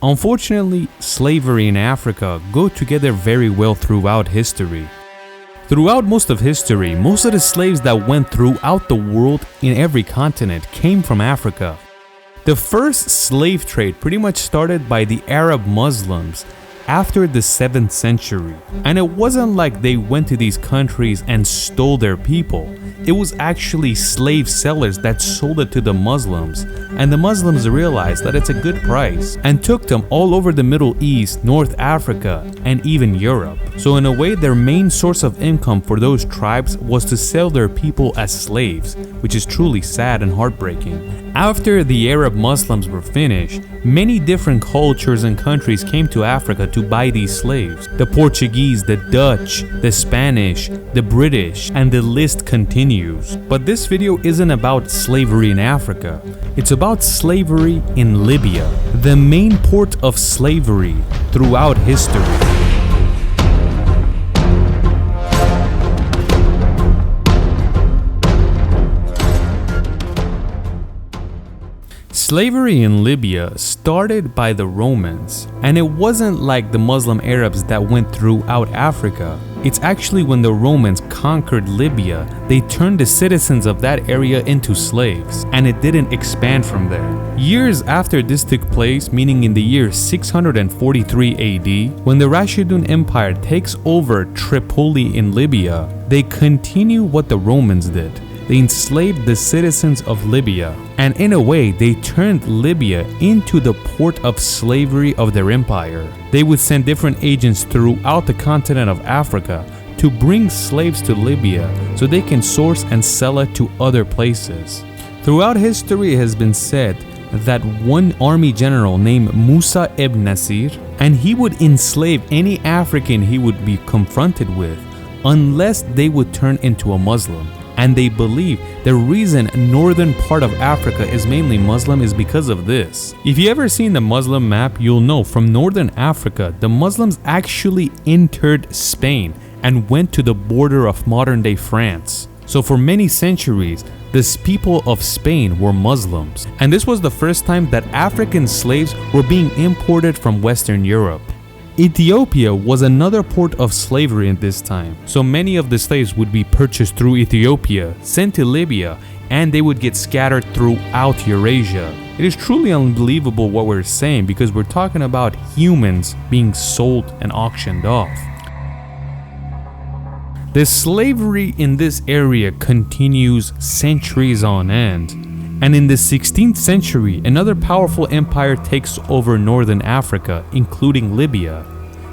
Unfortunately, slavery and Africa go together very well throughout history. Throughout most of history, most of the slaves that went throughout the world in every continent came from Africa. The first slave trade pretty much started by the Arab Muslims after the 7th century. And it wasn't like they went to these countries and stole their people. It was actually slave sellers that sold it to the Muslims, and the Muslims realized that it's a good price and took them all over the Middle East, North Africa, and even Europe. So in a way, their main source of income for those tribes was to sell their people as slaves, which is truly sad and heartbreaking. After the Arab Muslims were finished, many different cultures and countries came to Africa to buy these slaves. The Portuguese, the Dutch, the Spanish, the British, and the list continues. But this video isn't about slavery in Africa. It's about slavery in Libya, the main port of slavery throughout history. Slavery in Libya started by the Romans, and it wasn't like the Muslim Arabs that went throughout Africa. It's actually when the Romans conquered Libya, they turned the citizens of that area into slaves, and it didn't expand from there. Years after this took place, meaning in the year 643 AD, when the Rashidun Empire takes over Tripoli in Libya, they continue what the Romans did. They enslaved the citizens of Libya, and in a way, they turned Libya into the port of slavery of their empire. They would send different agents throughout the continent of Africa to bring slaves to Libya so they can source and sell it to other places. Throughout history, it has been said that one army general named Musa ibn Nasir, and he would enslave any African he would be confronted with unless they would turn into a Muslim. And they believe the reason northern part of Africa is mainly Muslim is because of this. If you ever seen the Muslim map, you'll know from northern Africa, the Muslims actually entered Spain and went to the border of modern-day France. So for many centuries, the people of Spain were Muslims. And this was the first time that African slaves were being imported from Western Europe. Ethiopia was another port of slavery at this time, so many of the slaves would be purchased through Ethiopia, sent to Libya, and they would get scattered throughout Eurasia. It is truly unbelievable what we're saying because we're talking about humans being sold and auctioned off. The slavery in this area continues centuries on end. And in the 16th century, another powerful empire takes over northern Africa, including Libya,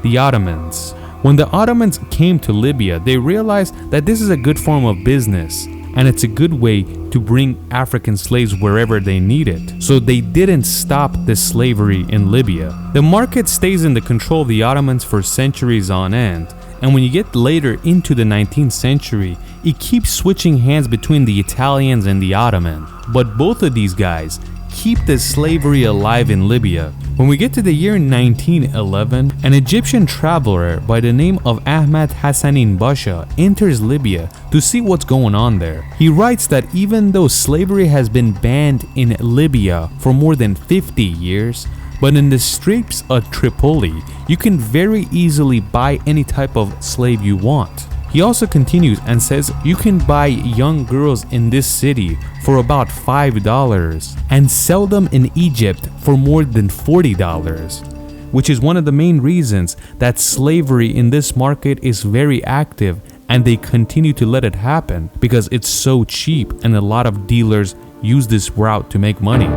the Ottomans. When the Ottomans came to Libya, they realized that this is a good form of business, and it's a good way to bring African slaves wherever they need it. So they didn't stop the slavery in Libya. The market stays in the control of the Ottomans for centuries on end, and when you get later into the 19th century, it keeps switching hands between the Italians and the Ottomans. But both of these guys keep the slavery alive in Libya. When we get to the year 1911, an Egyptian traveler by the name of Ahmad Hassanin Basha enters Libya to see what's going on there. He writes that even though slavery has been banned in Libya for more than 50 years, but in the streets of Tripoli, you can very easily buy any type of slave you want. He also continues and says you can buy young girls in this city for about $5 and sell them in Egypt for more than $40, which is one of the main reasons that slavery in this market is very active, and they continue to let it happen because it's so cheap and a lot of dealers use this route to make money.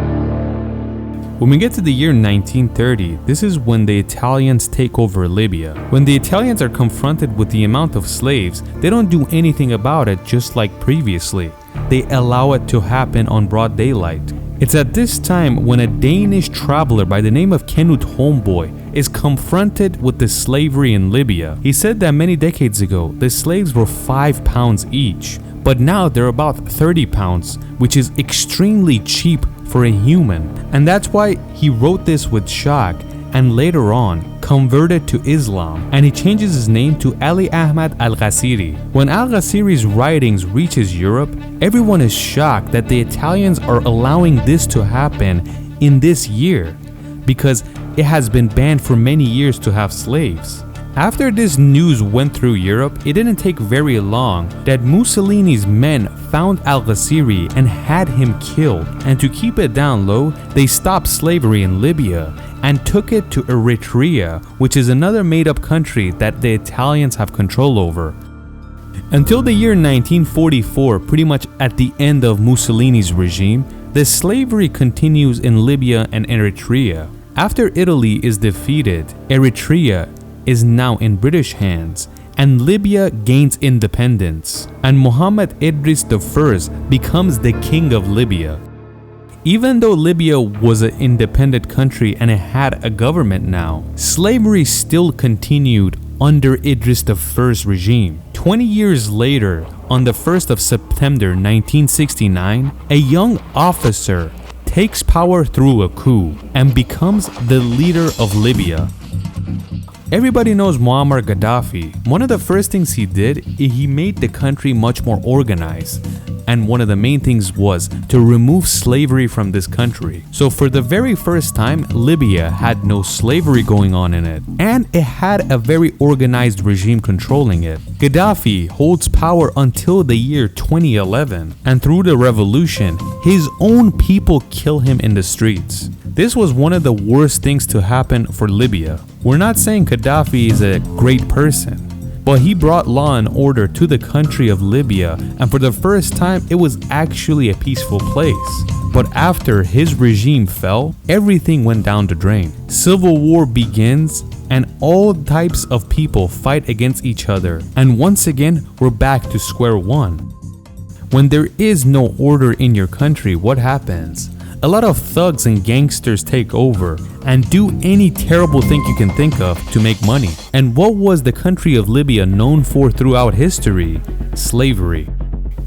When we get to the year 1930, this is when the Italians take over Libya. When the Italians are confronted with the amount of slaves, they don't do anything about it just like previously. They allow it to happen on broad daylight. It's at this time when a Danish traveler by the name of Knut Holmboe is confronted with the slavery in Libya. He said that many decades ago, the slaves were 5 pounds each, but now they're about 30 pounds, which is extremely cheap for a human. And that's why he wrote this with shock and later on converted to Islam, and he changes his name to Ali Ahmad al-Ghasiri. When al-Ghasiri's writings reaches Europe, everyone is shocked that the Italians are allowing this to happen in this year, because it has been banned for many years to have slaves. After this news went through Europe, it didn't take very long that Mussolini's men found al-Qasiri and had him killed, and to keep it down low, they stopped slavery in Libya and took it to Eritrea, which is another made-up country that the Italians have control over. Until the year 1944, pretty much at the end of Mussolini's regime, the slavery continues in Libya and Eritrea. After Italy is defeated, Eritrea is now in British hands, and Libya gains independence, and Muhammad Idris I becomes the king of Libya. Even though Libya was an independent country and it had a government now, slavery still continued under Idris I's regime. 20 years later, on the 1st of September 1969, a young officer takes power through a coup and becomes the leader of Libya. Everybody knows Muammar Gaddafi. One of the first things he did, he made the country much more organized. And one of the main things was to remove slavery from this country. So for the very first time, Libya had no slavery going on in it. And it had a very organized regime controlling it. Gaddafi holds power until the year 2011. And through the revolution, his own people kill him in the streets. This was one of the worst things to happen for Libya. We're not saying Gaddafi is a great person, but he brought law and order to the country of Libya, and for the first time it was actually a peaceful place. But after his regime fell, everything went down the drain. Civil war begins and all types of people fight against each other, and once again we're back to square one. When there is no order in your country, what happens? A lot of thugs and gangsters take over and do any terrible thing you can think of to make money. And what was the country of Libya known for throughout history? Slavery.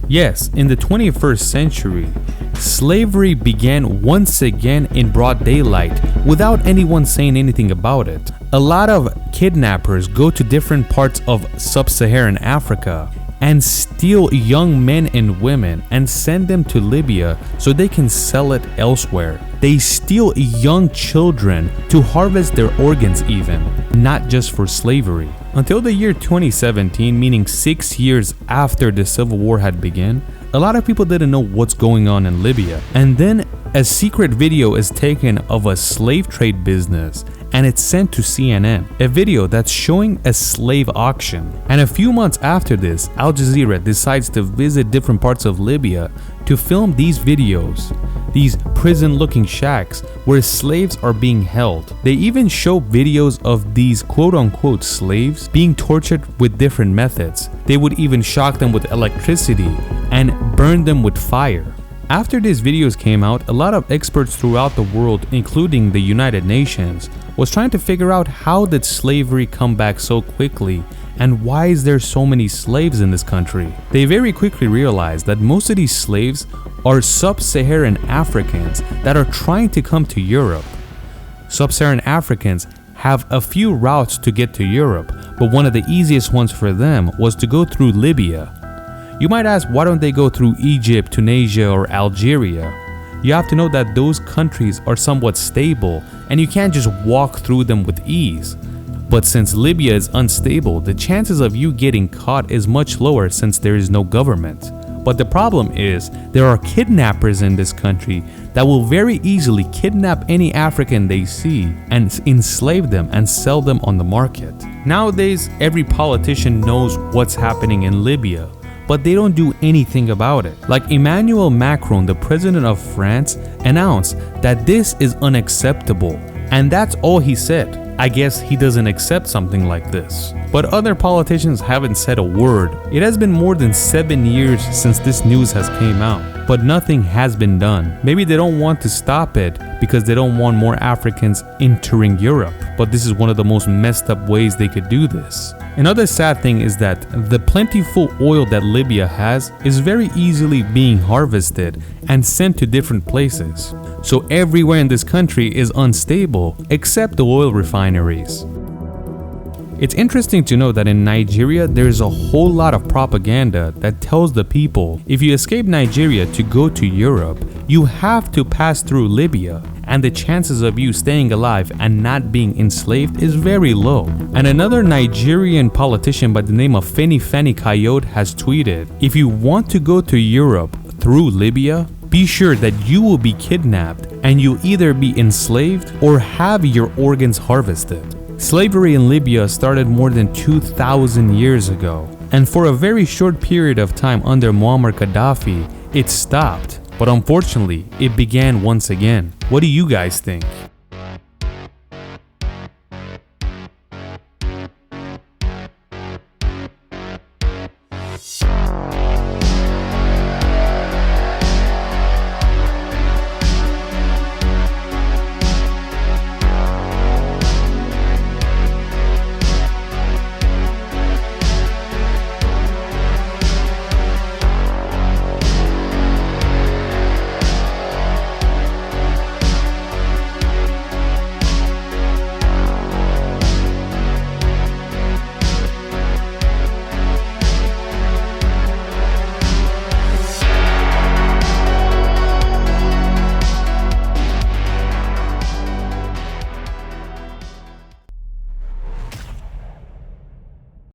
Yes, in the 21st century, slavery began once again in broad daylight without anyone saying anything about it. A lot of kidnappers go to different parts of sub-Saharan Africa and steal young men and women and send them to Libya so they can sell it elsewhere. They steal young children to harvest their organs even, not just for slavery. Until the year 2017, meaning 6 years after the civil war had begun, a lot of people didn't know what's going on in Libya. And then a secret video is taken of a slave trade business and it's sent to CNN, a video that's showing a slave auction. And a few months after this, Al Jazeera decides to visit different parts of Libya to film these videos, these prison-looking shacks where slaves are being held. They even show videos of these quote-unquote slaves being tortured with different methods. They would even shock them with electricity and burn them with fire. After these videos came out, a lot of experts throughout the world, including the United Nations, was trying to figure out how did slavery come back so quickly and why is there so many slaves in this country. They very quickly realized that most of these slaves are sub-Saharan Africans that are trying to come to Europe. Sub-Saharan Africans have a few routes to get to Europe, but one of the easiest ones for them was to go through Libya. You might ask, why don't they go through Egypt, Tunisia, or Algeria? You have to know that those countries are somewhat stable and you can't just walk through them with ease. But since Libya is unstable, the chances of you getting caught is much lower since there is no government. But the problem is, there are kidnappers in this country that will very easily kidnap any African they see and enslave them and sell them on the market. Nowadays, every politician knows what's happening in Libya, but they don't do anything about it. Like Emmanuel Macron, the president of France, announced that this is unacceptable, and that's all he said. I guess he doesn't accept something like this. But other politicians haven't said a word. It has been more than 7 years since this news has came out, but nothing has been done. Maybe they don't want to stop it because they don't want more Africans entering Europe, but this is one of the most messed up ways they could do this. Another sad thing is that the plentiful oil that Libya has is very easily being harvested and sent to different places. So everywhere in this country is unstable except the oil refineries. It's interesting to know that in Nigeria there's a whole lot of propaganda that tells the people if you escape Nigeria to go to Europe, you have to pass through Libya. and the chances of you staying alive and not being enslaved is very low. And another Nigerian politician by the name of Feni Coyote has tweeted, "If you want to go to Europe through Libya, be sure that you will be kidnapped and you'll either be enslaved or have your organs harvested." Slavery in Libya started more than 2,000 years ago, and for a very short period of time under Muammar Gaddafi, it stopped. But unfortunately, it began once again. What do you guys think?